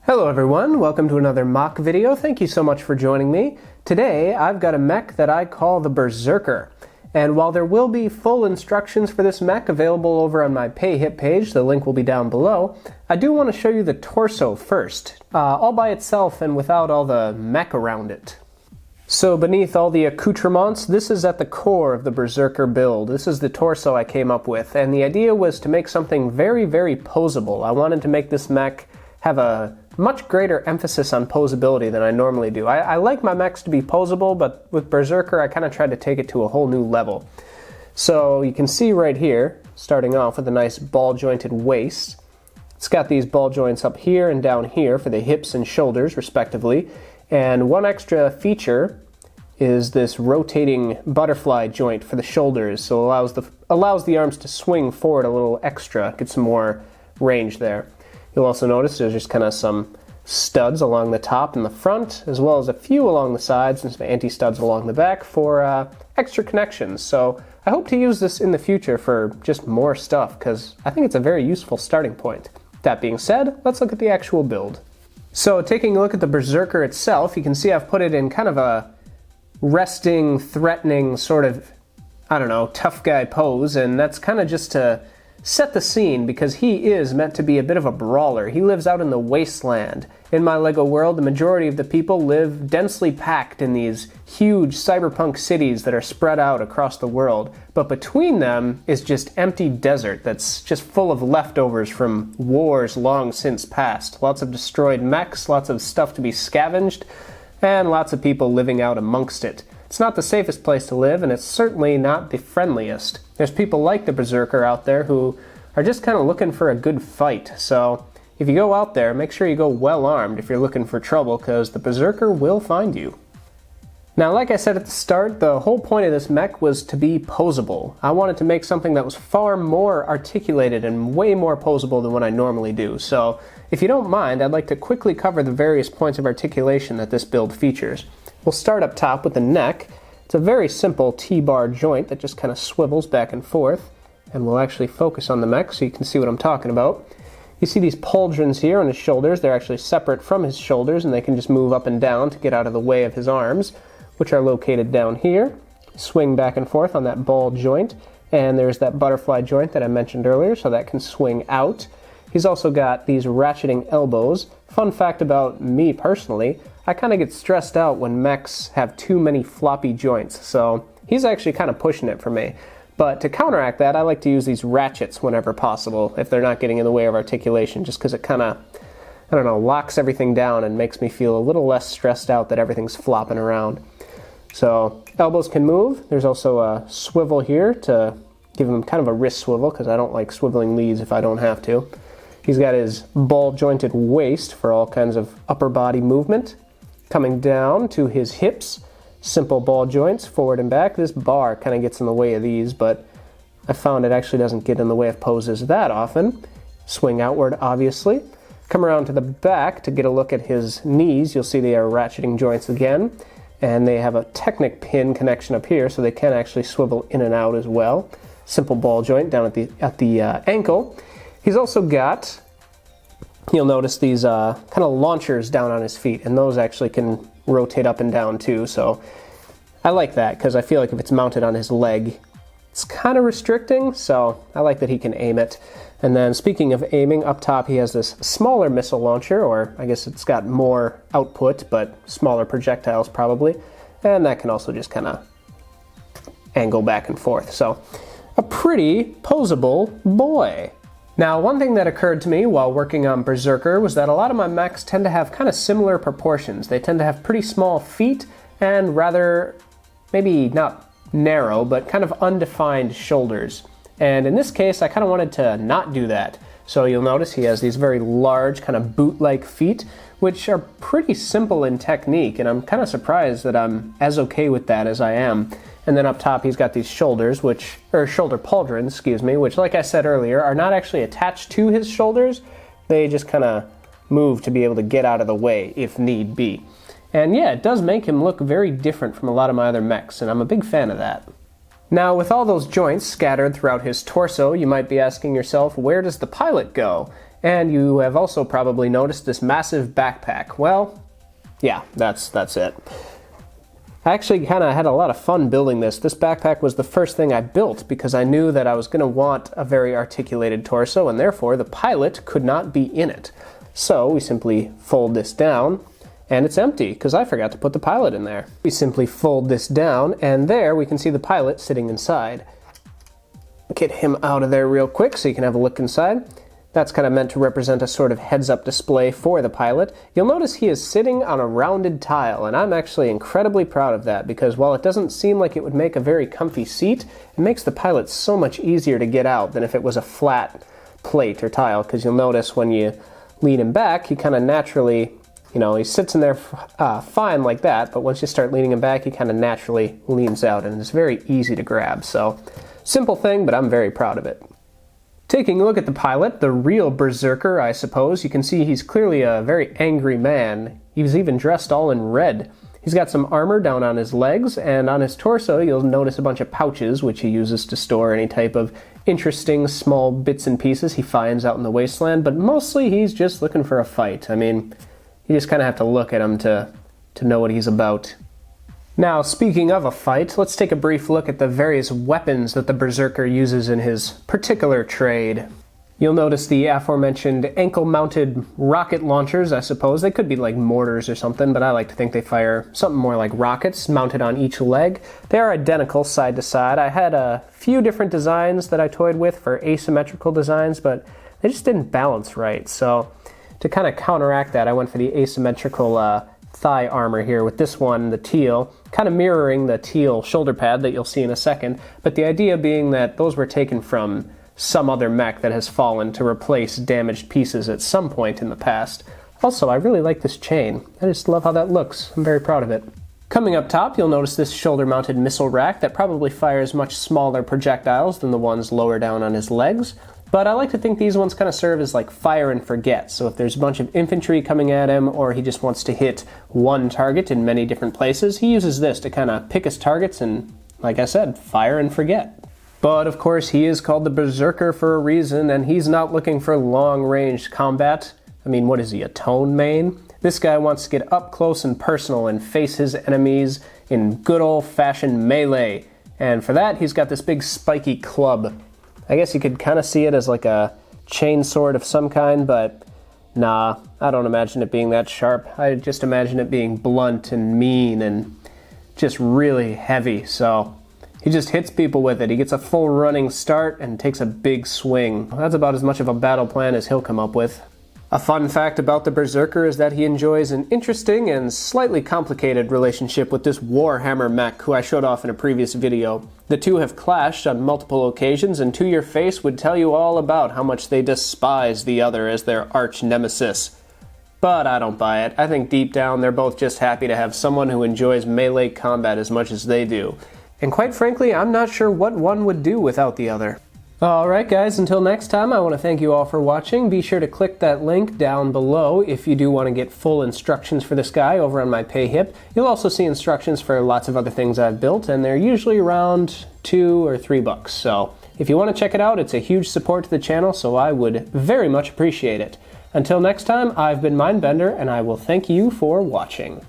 Hello everyone, welcome to another MOC video. Thank you so much for joining me. Today I've got a mech that I call the Berserker. And while there will be full instructions for this mech available over on my PayHip page, the link will be down below, I do want to show you the torso first, all by itself and without all the mech around it. So beneath all the accoutrements, this is at the core of the Berserker build. This is the torso I came up with, and the idea was to make something very, very posable. I wanted to make this mech have a much greater emphasis on posability than I normally do. I like my mechs to be posable, but with Berserker I kind of tried to take it to a whole new level. So you can see right here, starting off with a nice ball-jointed waist. It's got these ball joints up here and down here for the hips and shoulders respectively. And one extra feature is this rotating butterfly joint for the shoulders, so allows the arms to swing forward a little extra, get some more range there. You'll also notice there's just kind of some studs along the top and the front, as well as a few along the sides and some anti-studs along the back for extra connections. So I hope to use this in the future for just more stuff, because I think it's a very useful starting point. That being said, let's look at the actual build. So taking a look at the Berserker itself, you can see I've put it in kind of a resting, threatening sort of, I don't know, tough guy pose, and that's kind of just to set the scene because he is meant to be a bit of a brawler. He lives out in the wasteland. In my LEGO world, the majority of the people live densely packed in these huge cyberpunk cities that are spread out across the world, but between them is just empty desert that's just full of leftovers from wars long since past. Lots of destroyed mechs, lots of stuff to be scavenged, and lots of people living out amongst it. It's not the safest place to live, and it's certainly not the friendliest. There's people like the Berserker out there who are just kind of looking for a good fight, so if you go out there, make sure you go well armed if you're looking for trouble, because the Berserker will find you. Now, like I said at the start, the whole point of this mech was to be posable. I wanted to make something that was far more articulated and way more posable than what I normally do, so if you don't mind, I'd like to quickly cover the various points of articulation that this build features. We'll start up top with the neck. It's a very simple T-bar joint that just kind of swivels back and forth, and we'll actually focus on the mech so you can see what I'm talking about. You see these pauldrons here on his shoulders. They're actually separate from his shoulders, and they can just move up and down to get out of the way of his arms, which are located down here. Swing back and forth on that ball joint, and there's that butterfly joint that I mentioned earlier, so that can swing out. He's also got these ratcheting elbows. Fun fact about me personally, I kind of get stressed out when mechs have too many floppy joints, so he's actually kind of pushing it for me. But to counteract that, I like to use these ratchets whenever possible, if they're not getting in the way of articulation, just because it kind of, I don't know, locks everything down and makes me feel a little less stressed out that everything's flopping around. So elbows can move. There's also a swivel here to give him kind of a wrist swivel, because I don't like swiveling leads if I don't have to. He's got his ball-jointed waist for all kinds of upper body movement. Coming down to his hips, simple ball joints forward and back. This bar kind of gets in the way of these, but I found it actually doesn't get in the way of poses that often. Swing outward, obviously. Come around to the back to get a look at his knees. You'll see they are ratcheting joints again, and they have a Technic pin connection up here, so they can actually swivel in and out as well. Simple ball joint down at the ankle. He's also got, you'll notice these kind of launchers down on his feet, and those actually can rotate up and down too, so I like that because I feel like if it's mounted on his leg, it's kind of restricting, so I like that he can aim it. And then speaking of aiming, up top he has this smaller missile launcher, or I guess it's got more output, but smaller projectiles probably, and that can also just kind of angle back and forth, so a pretty posable boy. Now, one thing that occurred to me while working on Berserker was that a lot of my mechs tend to have kind of similar proportions. They tend to have pretty small feet and rather, maybe not narrow, but kind of undefined shoulders. And in this case, I kind of wanted to not do that. So you'll notice he has these very large, kind of boot-like feet, which are pretty simple in technique, and I'm kind of surprised that I'm as okay with that as I am. And then up top he's got these shoulders, shoulder pauldrons, excuse me, which, like I said earlier, are not actually attached to his shoulders. They just kind of move to be able to get out of the way if need be. And yeah, it does make him look very different from a lot of my other mechs, and I'm a big fan of that. Now, with all those joints scattered throughout his torso, you might be asking yourself, where does the pilot go? And you have also probably noticed this massive backpack. Well, yeah, that's it. I actually kind of had a lot of fun building this. This backpack was the first thing I built because I knew that I was going to want a very articulated torso, and therefore the pilot could not be in it. So we simply fold this down, and it's empty because I forgot to put the pilot in there. We simply fold this down, and there we can see the pilot sitting inside. Get him out of there real quick so you can have a look inside. That's kind of meant to represent a sort of heads-up display for the pilot. You'll notice he is sitting on a rounded tile, and I'm actually incredibly proud of that because while it doesn't seem like it would make a very comfy seat, it makes the pilot so much easier to get out than if it was a flat plate or tile, because you'll notice when you lean him back, he kind of naturally, he sits in there fine like that, but once you start leaning him back, he kind of naturally leans out, and it's very easy to grab. So, simple thing, but I'm very proud of it. Taking a look at the pilot, the real Berserker, I suppose, you can see he's clearly a very angry man. He was even dressed all in red. He's got some armor down on his legs, and on his torso you'll notice a bunch of pouches, which he uses to store any type of interesting small bits and pieces he finds out in the wasteland, but mostly he's just looking for a fight. I mean, you just kind of have to look at him to know what he's about. Now, speaking of a fight, let's take a brief look at the various weapons that the Berserker uses in his particular trade. You'll notice the aforementioned ankle-mounted rocket launchers, I suppose. They could be like mortars or something, but I like to think they fire something more like rockets mounted on each leg. They are identical side to side. I had a few different designs that I toyed with for asymmetrical designs, but they just didn't balance right. So to kind of counteract that, I went for the asymmetrical thigh armor here with this one, the teal, kind of mirroring the teal shoulder pad that you'll see in a second, but the idea being that those were taken from some other mech that has fallen to replace damaged pieces at some point in the past. Also, I really like this chain. I just love how that looks. I'm very proud of it. Coming up top, you'll notice this shoulder-mounted missile rack that probably fires much smaller projectiles than the ones lower down on his legs. But I like to think these ones kind of serve as like fire and forget. So if there's a bunch of infantry coming at him, or he just wants to hit one target in many different places, he uses this to kind of pick his targets and, like I said, fire and forget. But of course he is called the Berserker for a reason, and he's not looking for long-range combat. I mean, what is he, a tone main? This guy wants to get up close and personal and face his enemies in good old-fashioned melee. And for that, he's got this big spiky club. I guess you could kind of see it as like a chain sword of some kind, but nah, I don't imagine it being that sharp. I just imagine it being blunt and mean and just really heavy, so he just hits people with it. He gets a full running start and takes a big swing. That's about as much of a battle plan as he'll come up with. A fun fact about the Berserker is that he enjoys an interesting and slightly complicated relationship with this Warhammer mech who I showed off in a previous video. The two have clashed on multiple occasions, and To Your Face would tell you all about how much they despise the other as their arch nemesis. But I don't buy it. I think deep down they're both just happy to have someone who enjoys melee combat as much as they do. And quite frankly, I'm not sure what one would do without the other. Alright guys, until next time, I want to thank you all for watching. Be sure to click that link down below if you do want to get full instructions for this guy over on my PayHip. You'll also see instructions for lots of other things I've built, and they're usually around $2 or $3. So if you want to check it out, it's a huge support to the channel, so I would very much appreciate it. Until next time, I've been Mindbender, and I will thank you for watching.